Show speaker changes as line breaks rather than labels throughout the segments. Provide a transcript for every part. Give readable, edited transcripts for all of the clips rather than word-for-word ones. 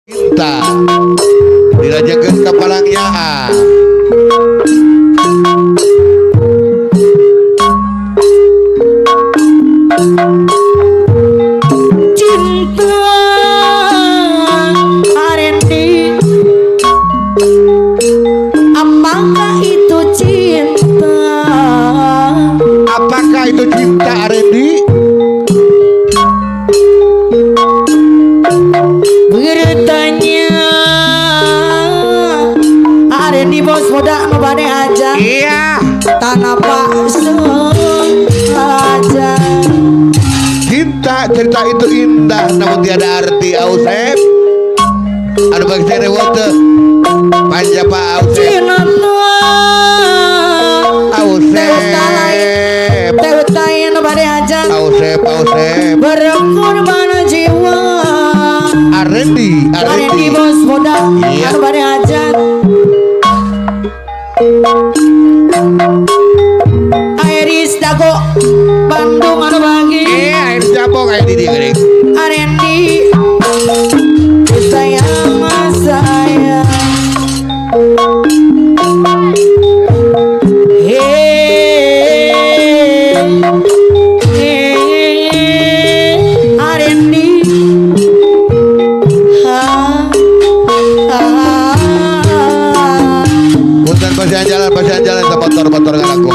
Cinta dirajakan kepalanya.
Cinta Arendi, apakah itu cinta?
Apakah itu cinta, Arendi?
Beritanya Arendi bos muda ngebane aja.
Iya.
Tanah pak aja.
Cinta, cerita itu indah namun tiada arti, Ausep. Ada bagi saya wote panja Pak Ausep. Ausep.
Teutain ngebane aja.
Ausep.
Berkorban jiwa.
Arendi
bos muda
Iya.
ngebane aja. Iris Dago Bandung anu bagi.
Air jabong kayak di gini.
Arendi sayang saya. Arendi
Punten pasihan jalan motor ngalaku.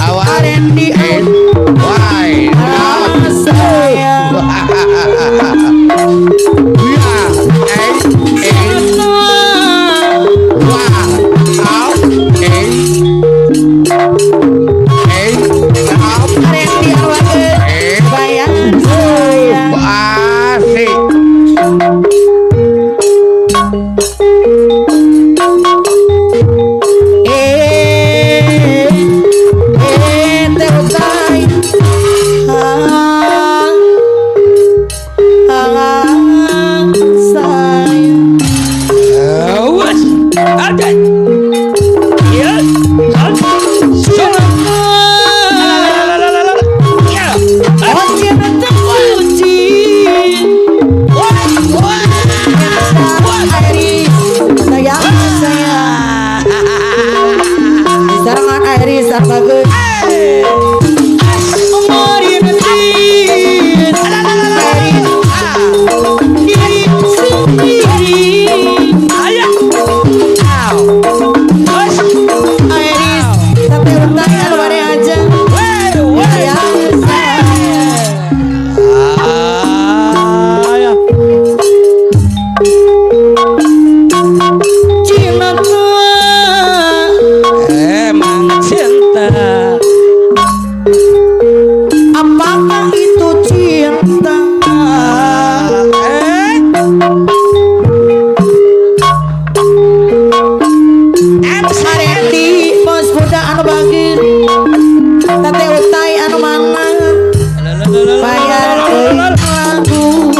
Awas.
Arendi
Why?
saya. Arendi awake bayang saya.
Asik.
Teutai sayang. Sarangan Iris bagus. Apakah itu cinta? Arendi bos muda anu bagi. Tete utai anu mana? Bayar lagu.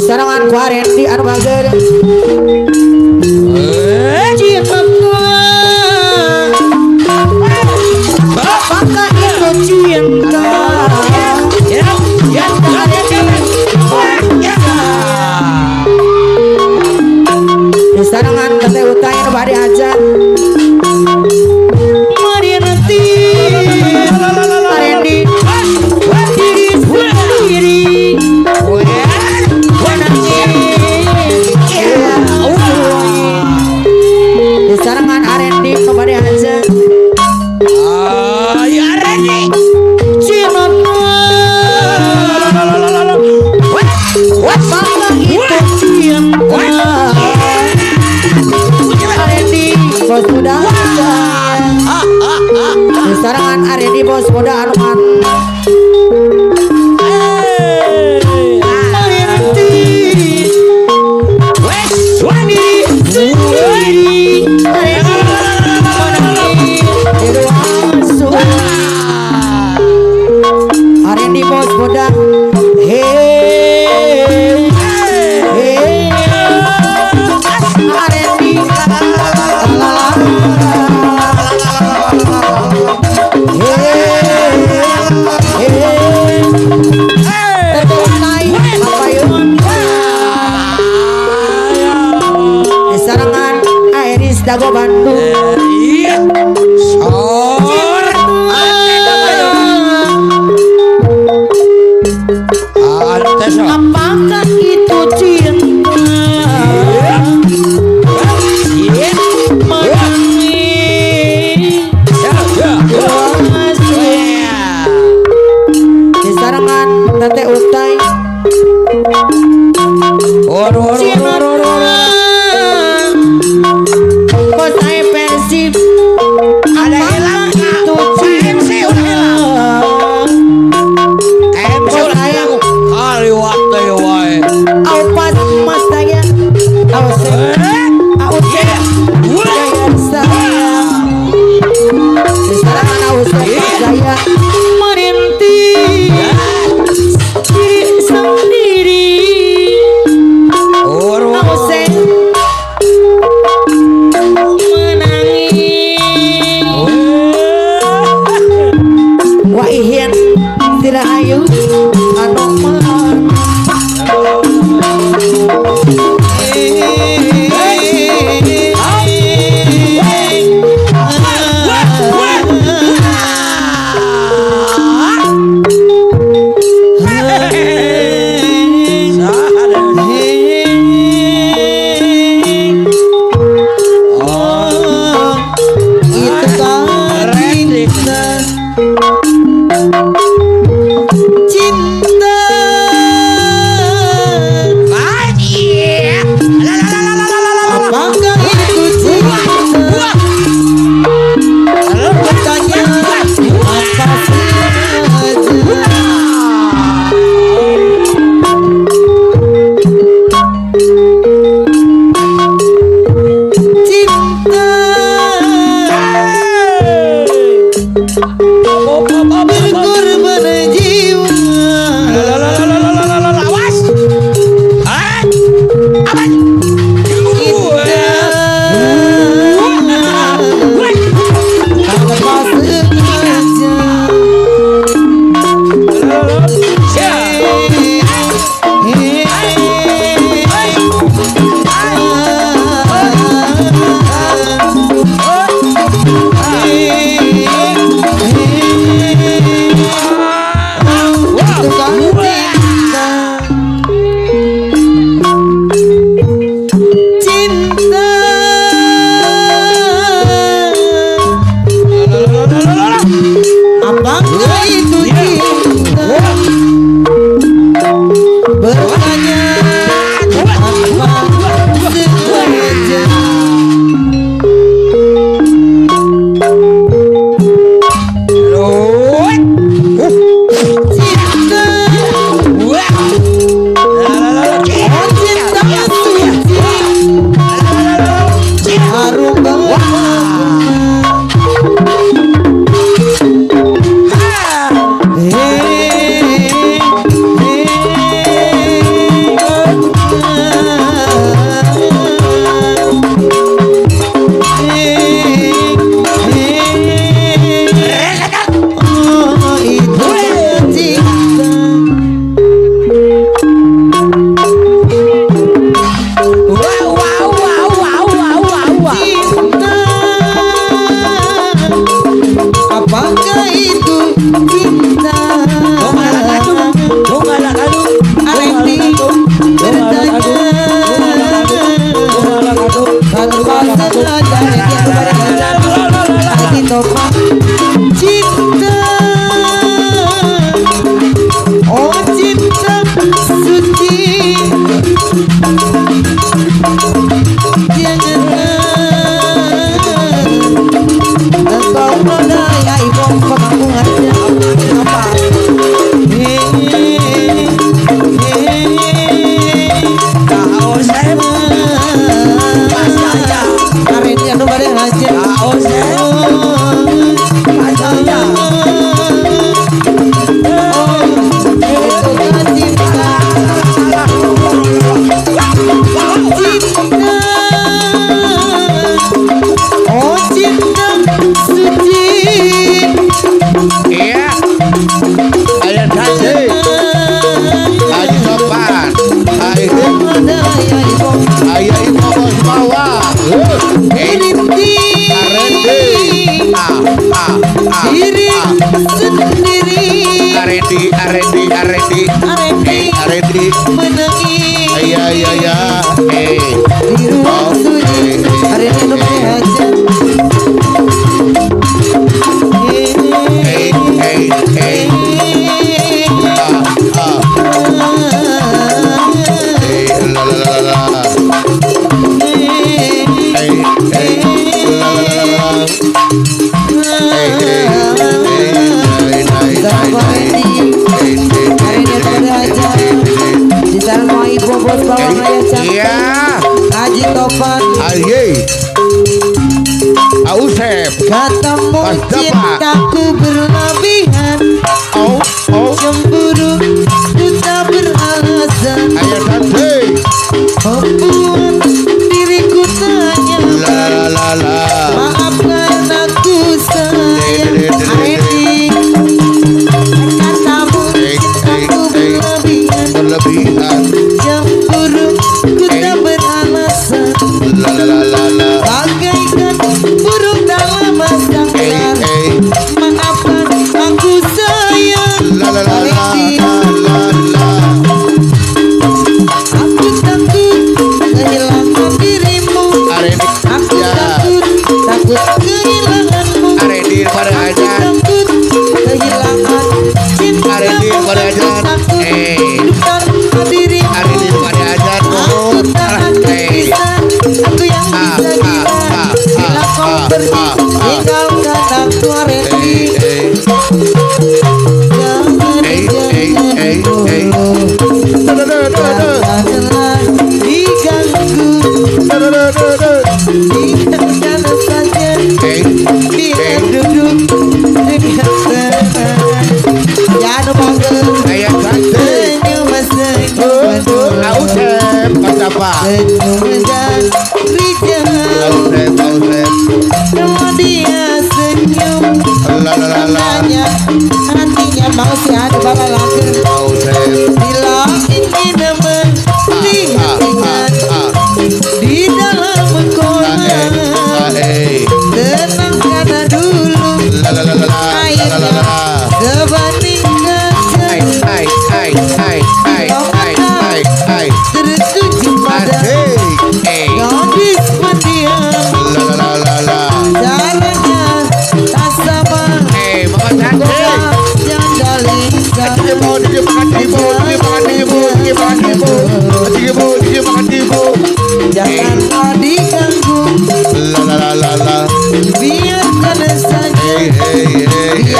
Sarangan ku Arendi anu bagi. Cinta apakah itu cinta? Sarangan tete utai anu bari aja. Mari nanti Arendi diri sendiri. Sarangan Arendi kembali aja. Cinta apakah itu cinta? Arendi bos muda sarangan Arendi bos muda anu mana? Arendi bos muda. Arendi saya merintih diri sendiri. Ausep menangis. Wah ihin tidak ayu anu man.
Ausep
ketemu
Pas dapat.
cintaku berlama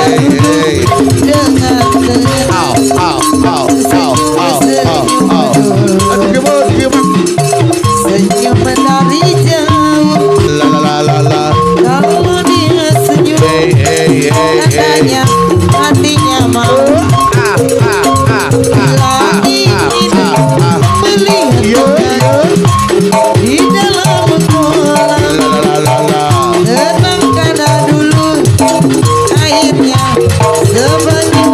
hey.
dengan
Au, au, au, au, au, au, au. Aduh, gimana?
senyum dari jauh.
La la la la la.
Kalau dia senyum,
Hey, hey, hey, hey.
katanya hatinya mau.
Ah, ah, ah, ah, ah, ah, ah.
Melihat
Yo, yo.
di dalam kolam.
La la la la.
Tenang karena dulu airnya sebanyak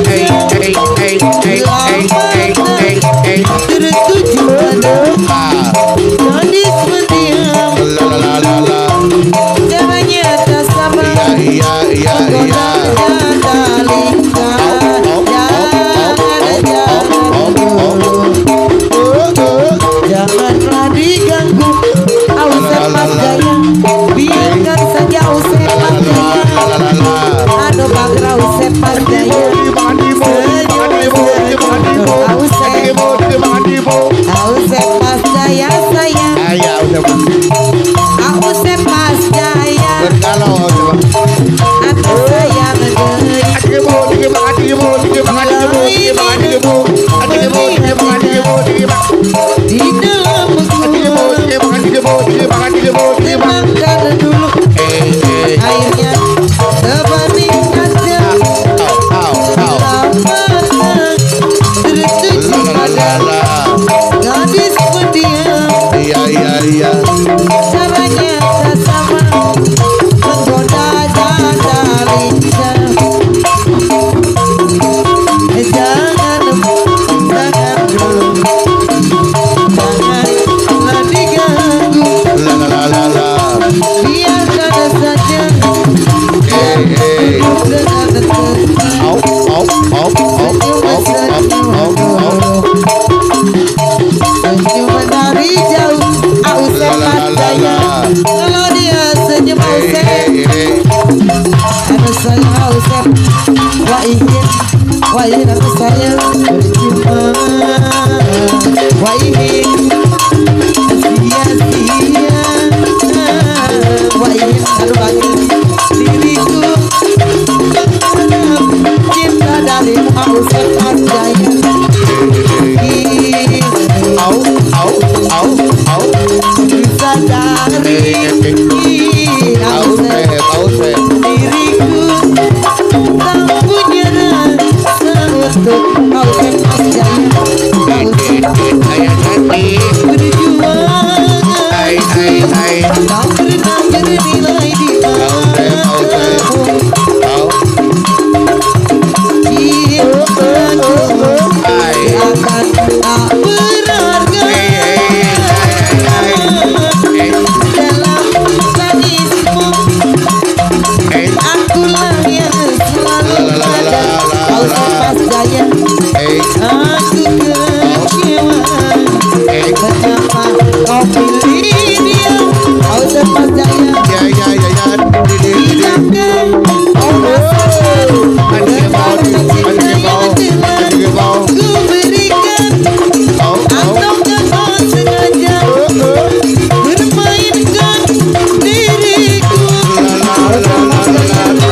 Hey,
kaca.
hey, hey, hey, hey, hey, hey, hey.
Tertuju pada
Ah,
gadis pendiam.
la la la la la.
Caranya tak sama,
Iya, iya, iya, iya.
Janganlah diganggu, Ausep Mas Jaya. Biarkan saja Ausep Mas Jaya. Aduh bagra Ausep Mas Jaya. Ausep Mas Jaya sayang. Ausep Mas Jaya. Aku sayang deui. Di dalam Tebakkan dulu airnya sebanding kaca. Lama tertuju pada gadis pendiam. Caranya tak sama, menggoda janda lincah. Jangan dulu, janganlah diganggu. Biarkan saja dengan senyum dari jauh. Ausep Mas Jaya. Kalau dia senyum Ausep, aduh sayang Ausep. Wah ingin aku sayang berjumpa. Wah ingin sia-sia. Wah ingin aduh bagi diriku cinta darimu Ausep Mas Jaya. Sadari Ausep diriku tak punya rasa untuk Ausep Mas Jaya. Berjuang tak pernah bernilai di matamu. Cintaku akan tak berharga dalam tangismu. Akulah yang selalu ada. Ausep Mas Jaya. Aku kecewa, kenapa kau pilih dia? Ausep Mas Jaya. Tidakkah kau rasakan betapa cinta yang telah ku berikan? Ataukah kau sengaja bermainkan diriku? Ausep Mas Jaya.